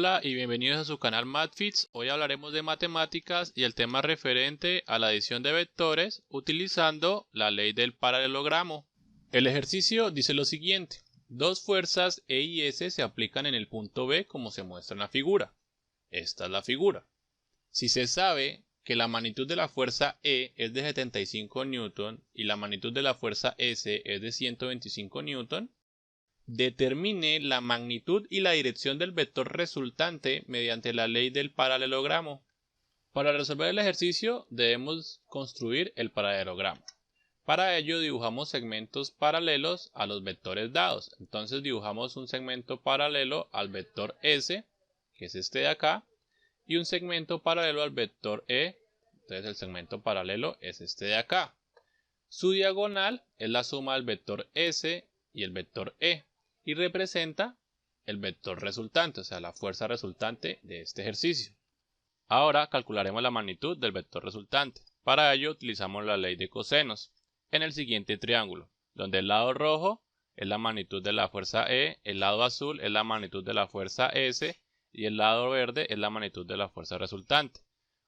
Hola y bienvenidos a su canal Mathfits. Hoy hablaremos de matemáticas y el tema referente a la adición de vectores utilizando la ley del paralelogramo. El ejercicio dice lo siguiente: dos fuerzas E y S se aplican en el punto B como se muestra en la figura. Esta es la figura. Si se sabe que la magnitud de la fuerza E es de 75 newton y la magnitud de la fuerza S es de 125 newton, determine la magnitud y la dirección del vector resultante mediante la ley del paralelogramo. Para resolver el ejercicio debemos construir el paralelogramo. Para ello dibujamos segmentos paralelos a los vectores dados. Entonces dibujamos un segmento paralelo al vector S, que es este de acá, y un segmento paralelo al vector E. Entonces el segmento paralelo es este de acá. Su diagonal es la suma del vector S y el vector E, y representa el vector resultante, o sea, la fuerza resultante de este ejercicio. Ahora calcularemos la magnitud del vector resultante. Para ello utilizamos la ley de cosenos en el siguiente triángulo, donde el lado rojo es la magnitud de la fuerza E, el lado azul es la magnitud de la fuerza S y el lado verde es la magnitud de la fuerza resultante.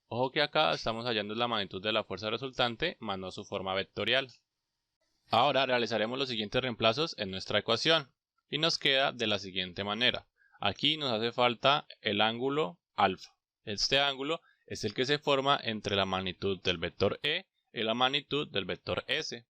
Ojo que acá estamos hallando la magnitud de la fuerza resultante más no su forma vectorial. Ahora realizaremos los siguientes reemplazos en nuestra ecuación y nos queda de la siguiente manera. Aquí nos hace falta el ángulo alfa. Este ángulo es el que se forma entre la magnitud del vector E y la magnitud del vector S.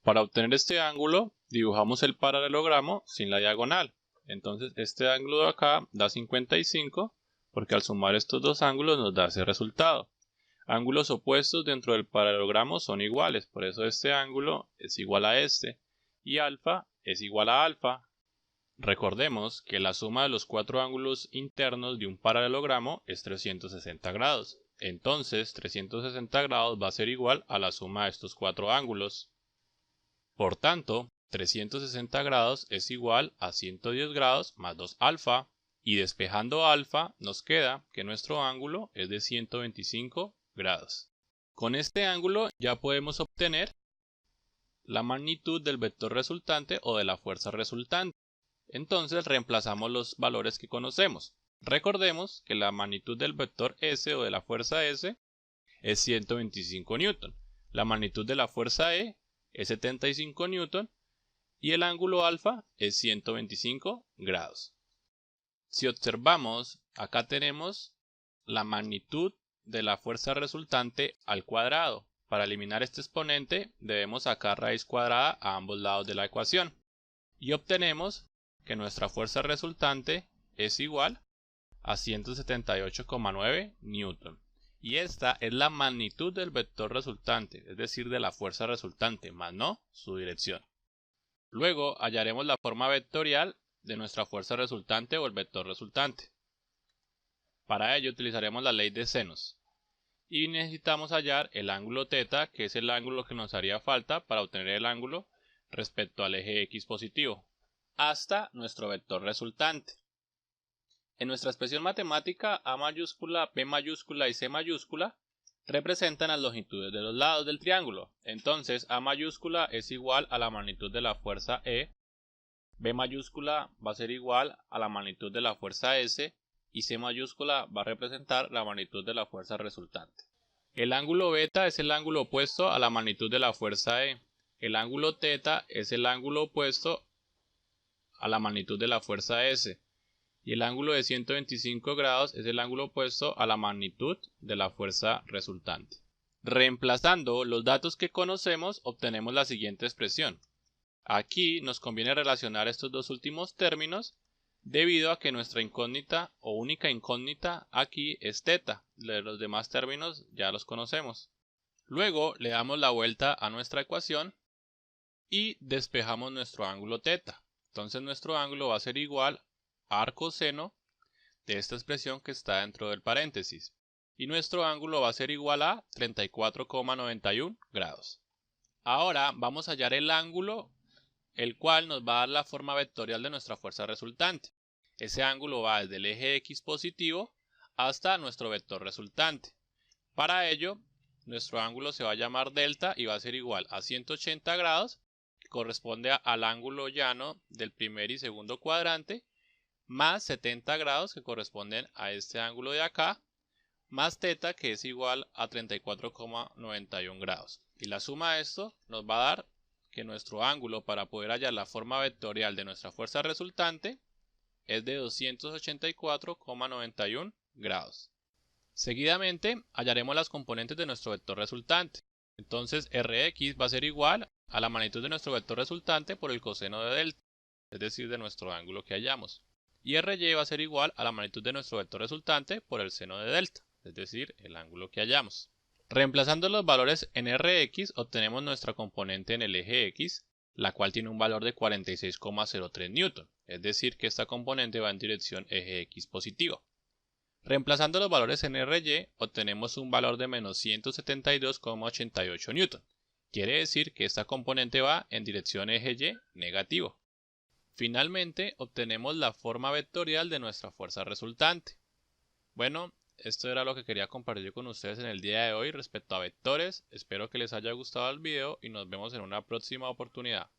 Para obtener este ángulo dibujamos el paralelogramo sin la diagonal. Entonces este ángulo de acá da 55 porque al sumar estos dos ángulos nos da ese resultado. Ángulos opuestos dentro del paralelogramo son iguales, por eso este ángulo es igual a este y alfa es igual a alfa. Recordemos que la suma de los cuatro ángulos internos de un paralelogramo es 360 grados. Entonces 360 grados va a ser igual a la suma de estos cuatro ángulos. Por tanto, 360 grados es igual a 110 grados más 2 alfa. Y despejando alfa nos queda que nuestro ángulo es de 125 grados. Con este ángulo ya podemos obtener la magnitud del vector resultante o de la fuerza resultante. Entonces reemplazamos los valores que conocemos. Recordemos que la magnitud del vector S o de la fuerza S es 125 newton. La magnitud de la fuerza E es 75 newton y el ángulo alfa es 125 grados. Si observamos, acá tenemos la magnitud de la fuerza resultante al cuadrado. Para eliminar este exponente debemos sacar raíz cuadrada a ambos lados de la ecuación. Y obtenemos que nuestra fuerza resultante es igual a 178,9 newton. Y esta es la magnitud del vector resultante, es decir, de la fuerza resultante, más no su dirección. Luego hallaremos la forma vectorial de nuestra fuerza resultante o el vector resultante. Para ello utilizaremos la ley de senos y necesitamos hallar el ángulo θ, que es el ángulo que nos haría falta para obtener el ángulo respecto al eje X positivo, hasta nuestro vector resultante. En nuestra expresión matemática, A mayúscula, B mayúscula y C mayúscula representan las longitudes de los lados del triángulo. Entonces A mayúscula es igual a la magnitud de la fuerza E, B mayúscula va a ser igual a la magnitud de la fuerza S y C mayúscula va a representar la magnitud de la fuerza resultante. El ángulo beta es el ángulo opuesto a la magnitud de la fuerza E. El ángulo θ es el ángulo opuesto a la magnitud de la fuerza S. Y el ángulo de 125 grados es el ángulo opuesto a la magnitud de la fuerza resultante. Reemplazando los datos que conocemos obtenemos la siguiente expresión. Aquí nos conviene relacionar estos dos últimos términos debido a que nuestra incógnita o única incógnita aquí es θ. Los demás términos ya los conocemos. Luego le damos la vuelta a nuestra ecuación y despejamos nuestro ángulo θ. Entonces nuestro ángulo va a ser igual a arcoseno de esta expresión que está dentro del paréntesis. Y nuestro ángulo va a ser igual a 34,91 grados. Ahora vamos a hallar el ángulo, el cual nos va a dar la forma vectorial de nuestra fuerza resultante. Ese ángulo va desde el eje X positivo hasta nuestro vector resultante. Para ello, nuestro ángulo se va a llamar delta y va a ser igual a 180 grados, que corresponde al ángulo llano del primer y segundo cuadrante, más 70 grados que corresponden a este ángulo de acá, más θ que es igual a 34,91 grados. Y la suma de esto nos va a dar que nuestro ángulo para poder hallar la forma vectorial de nuestra fuerza resultante es de 284,91 grados. Seguidamente hallaremos las componentes de nuestro vector resultante. Entonces Rx va a ser igual a la magnitud de nuestro vector resultante por el coseno de delta, es decir, de nuestro ángulo que hallamos. Y Ry va a ser igual a la magnitud de nuestro vector resultante por el seno de delta, es decir, el ángulo que hallamos. Reemplazando los valores en Rx obtenemos nuestra componente en el eje X, la cual tiene un valor de 46,03 Newton, es decir que esta componente va en dirección eje X positivo. Reemplazando los valores en Ry obtenemos un valor de menos 172,88 Newton, quiere decir que esta componente va en dirección eje Y negativo. Finalmente obtenemos la forma vectorial de nuestra fuerza resultante. Bueno, esto era lo que quería compartir con ustedes en el día de hoy respecto a vectores. Espero que les haya gustado el video y nos vemos en una próxima oportunidad.